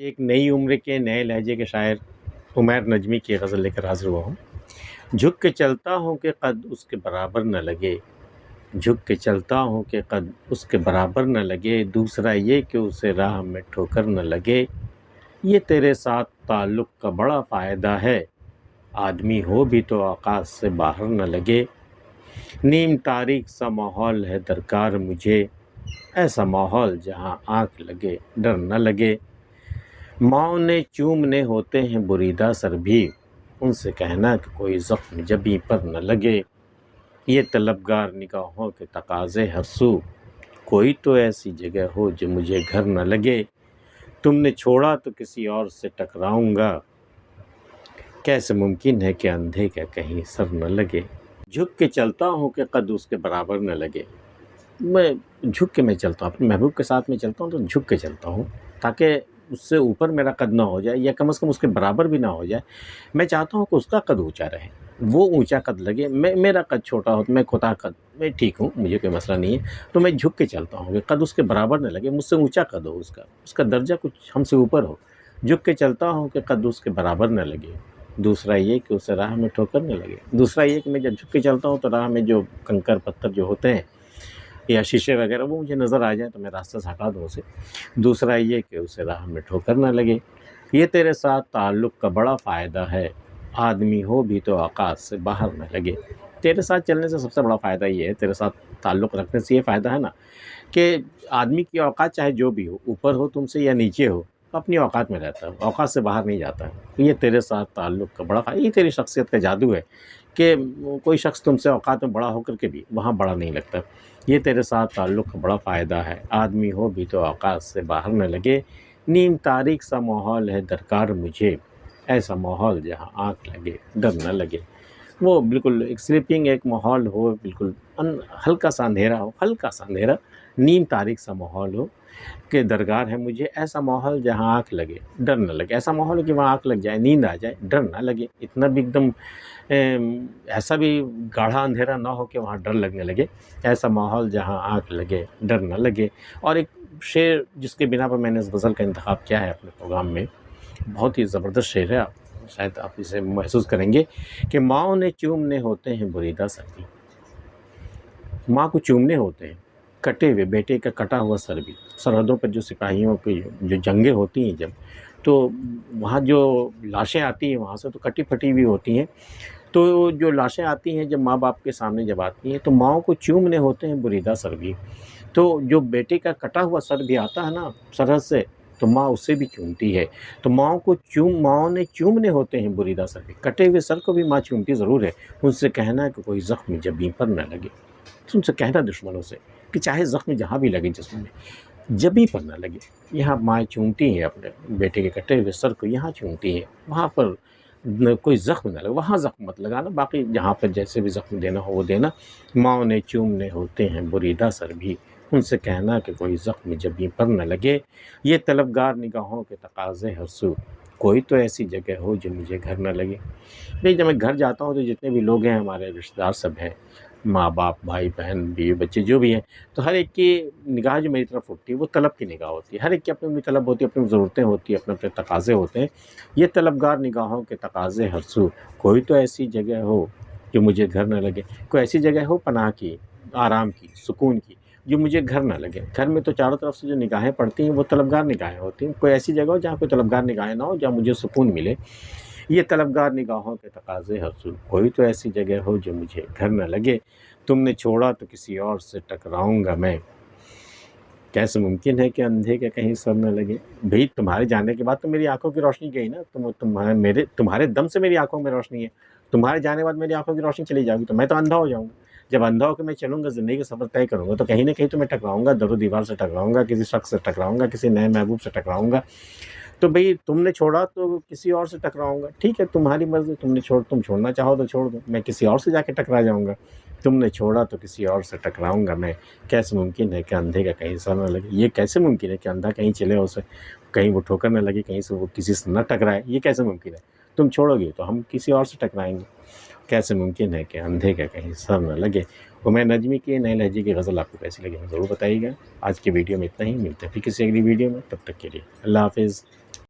ایک نئی عمر کے نئے لہجے کے شاعر عمیر نجمی کی غزل لے کر حاضر ہوا ہوں۔ جھک کے چلتا ہوں کہ قد اس کے برابر نہ لگے، جھک کے چلتا ہوں کہ قد اس کے برابر نہ لگے، دوسرا یہ کہ اسے راہ میں ٹھوکر نہ لگے۔ یہ تیرے ساتھ تعلق کا بڑا فائدہ ہے، آدمی ہو بھی تو اوقات سے باہر نہ لگے۔ نیم تاریک سا ماحول ہے درکار مجھے، ایسا ماحول جہاں آنکھ لگے ڈر نہ لگے۔ معاونے چومنے ہوتے ہیں بریدہ سر بھی، ان سے کہنا کہ کوئی زخم جبیں پر نہ لگے۔ یہ طلبگار نگاہوں کے تقاضے ہر سو، کوئی تو ایسی جگہ ہو جو مجھے گھر نہ لگے۔ تم نے چھوڑا تو کسی اور سے ٹکراؤں گا، کیسے ممکن ہے کہ اندھے کا کہیں سر نہ لگے۔ جھک کے چلتا ہوں کہ قد اس کے برابر نہ لگے، میں جھک کے میں چلتا ہوں، اپنے محبوب کے ساتھ میں چلتا ہوں تو جھک کے چلتا ہوں تاکہ اس سے اوپر میرا قد نہ ہو جائے، یا کم از کم اس کے برابر بھی نہ ہو جائے۔ میں چاہتا ہوں کہ اس کا قد اونچا رہے، وہ اونچا قد لگے، میرا قد چھوٹا ہو تو میں کوتاہ قد، میں ٹھیک ہوں، مجھے کوئی مسئلہ نہیں ہے، تو میں جھک کے چلتا ہوں کہ قد اس کے برابر نہ لگے، مجھ سے اونچا قد ہو، اس کا درجہ کچھ ہم سے اوپر ہو۔ جھک کے چلتا ہوں کہ قد اس کے برابر نہ لگے، دوسرا یہ کہ اسے راہ میں ٹھوکر نہ لگے۔ دوسرا یہ کہ میں جب جھک کے چلتا ہوں تو راہ میں جو کنکر پتھر جو ہوتے ہیں یا شیشے وغیرہ وہ مجھے نظر آ جائیں تو میں راستہ سے ہٹا دوں اسے۔ دوسرا یہ کہ اسے راہ میں ٹھوکر نہ لگے۔ یہ تیرے ساتھ تعلق کا بڑا فائدہ ہے، آدمی ہو بھی تو اوقات سے باہر نہ لگے۔ تیرے ساتھ چلنے سے سب سے بڑا فائدہ یہ ہے، تیرے ساتھ تعلق رکھنے سے یہ فائدہ ہے نا کہ آدمی کی اوقات چاہے جو بھی ہو، اوپر ہو تم سے یا نیچے ہو، اپنی اوقات میں رہتا ہے، اوقات سے باہر نہیں جاتا ہے۔ یہ تیرے ساتھ تعلق کا بڑا فائدہ، یہ تیری شخصیت کا جادو ہے کہ کوئی شخص تم سے اوقات میں بڑا ہو کر کے بھی وہاں بڑا نہیں لگتا۔ یہ تیرے ساتھ تعلق کا بڑا فائدہ ہے، آدمی ہو بھی تو اوقات سے باہر نہ لگے۔ نیم تاریک سا ماحول ہے درکار مجھے، ایسا ماحول جہاں آنکھ لگے ڈر نہ لگے۔ وہ بالکل ایک سلیپنگ ایک ماحول ہو، بالکل ہلکا سا اندھیرا ہو، ہلکا سا اندھیرا، نیم تاریک سا ماحول ہو کہ درکار ہے مجھے، ایسا ماحول جہاں آنکھ لگے ڈر نہ لگے۔ ایسا ماحول ہے کہ وہاں آنکھ لگ جائے، نیند آ جائے، ڈر نہ لگے۔ اتنا بھی ایک دم ایسا بھی گاڑھا اندھیرا نہ ہو کہ وہاں ڈر لگنے لگے، ایسا ماحول جہاں آنکھ لگے ڈر نہ لگے۔ اور ایک شعر جس کے بنا پر میں نے اس غزل کا انتخاب کیا ہے اپنے پروگرام میں، بہت ہی زبردست شعر ہے، شاید آپ اسے محسوس کریں گے کہ ماؤں نے چومنے ہوتے ہیں بریدہ سر بھی، ماں کو چومنے ہوتے ہیں کٹے ہوئے بیٹے کا کٹا ہوا سر بھی۔ سرحدوں پر جو سپاہیوں کی جو جنگیں ہوتی ہیں جب، تو وہاں جو لاشیں آتی ہیں وہاں سے تو کٹی پھٹی ہوئی ہوتی ہیں، تو جو لاشیں آتی ہیں جب ماں باپ کے سامنے جب آتی ہیں تو ماؤں کو چومنے ہوتے ہیں بریدہ سر بھی۔ تو جو بیٹے کا کٹا ہوا سر بھی آتا ہے نا سرحد سے، تو ماں اسے بھی چومتی ہے۔ تو ماؤں نے چومنے ہوتے ہیں بریدہ سر بھی، کٹے ہوئے سر کو بھی ماں چومتی ضرور ہے۔ ان سے کہنا ہے کہ کوئی زخم جبیں پر نہ لگے، ان سے کہنا دشمنوں سے کہ چاہے زخم جہاں بھی لگے جسم میں، جبیں پر نہ لگے۔ یہاں مائیں چومتی ہیں اپنے بیٹے کے کٹے ہوئے سر کو، یہاں چومتی ہیں، وہاں پر کوئی زخم نہ لگے، وہاں زخم مت لگانا، باقی جہاں پر جیسے بھی زخم دینا ہو وہ دینا۔ ماؤں نے چومنے ہوتے ہیں بریدہ سر بھی، ان سے کہنا کہ کوئی زخم جبیں پر نہ لگے۔ یہ طلبگار نگاہوں کے تقاضے ہر سو، کوئی تو ایسی جگہ ہو جو مجھے گھر نہ لگے۔ نہیں، جب میں گھر جاتا ہوں تو جتنے بھی لوگ ہیں ہمارے رشتہ دار سب ہیں، ماں باپ بھائی بہن بیوی بچے جو بھی ہیں، تو ہر ایک کی نگاہ جو میری طرف اٹھتی ہے وہ طلب کی نگاہ ہوتی ہے۔ ہر ایک کی اپنی اپنی طلب ہوتی ہے، اپنی ضرورتیں ہوتی ہیں، اپنے اپنے تقاضے ہوتے ہیں۔ یہ طلبگار نگاہوں کے تقاضے ہر سو، کوئی تو ایسی جگہ ہو جو مجھے گھر نہ لگے۔ کوئی ایسی جگہ ہو پناہ کی، آرام کی، سکون کی، جو مجھے گھر نہ لگے۔ گھر میں تو چاروں طرف سے جو نگاہیں پڑتی ہیں وہ طلبگار نگاہیں ہوتی ہیں، کوئی ایسی جگہ ہو جہاں کوئی طلبگار نگاہیں نہ ہو، جہاں مجھے سکون ملے۔ یہ طلبگار نگاہوں کے تقاضے ہر سو، کوئی تو ایسی جگہ ہو جو مجھے گھر نہ لگے۔ تم نے چھوڑا تو کسی اور سے ٹکراؤں گا میں، کیسے ممکن ہے کہ اندھے کا کہیں سر نہ لگے۔ بھئی تمہارے جانے کے بعد تو میری آنکھوں کی روشنی گئی نا، تمہارے دم سے میری آنکھوں میں روشنی ہے، تمہارے جانے کے بعد میری آنکھوں کی روشنی چلی جائے گی تو میں تو اندھا ہو جاؤں گا۔ جب اندھا ہو کے میں چلوں گا، زندگی کا سفر طے کروں گا، تو کہیں نہ کہیں تو میں ٹکراؤں گا، در و دیوار سے ٹکراؤں گا، کسی شخص سے ٹکراؤں گا، کسی نئے محبوب سے ٹکراؤں گا۔ تو بھئی تم نے چھوڑا تو کسی اور سے ٹکراؤں گا، ٹھیک ہے تمہاری مرضی، تم چھوڑنا چاہو تو چھوڑ دو، میں کسی اور سے جا کے ٹکرا جاؤں گا۔ تم نے چھوڑا تو کسی اور سے ٹکراؤں گا میں، کیسے ممکن ہے کہ اندھے کا کہیں سر نہ لگے۔ یہ کیسے ممکن ہے کہ اندھا کہیں چلے اسے کہیں وہ ٹھوکر نہ لگے، کہیں سے وہ کسی سے نہ ٹکرائے، یہ کیسے ممکن ہے؟ تم چھوڑو گے تو ہم کسی اور سے ٹکرائیں گے، کیسے ممکن ہے کہ اندھے کا کہیں سر نہ لگے۔ عمیر نجمی کی نئے لہجے کی غزل آپ کو کیسی لگی ضرور بتائیے گا۔ آج کی ویڈیو میں اتنا ہی، ملتے ہیں پھر کسی اگلی ویڈیو میں، تب تک کے لیے اللہ حافظ۔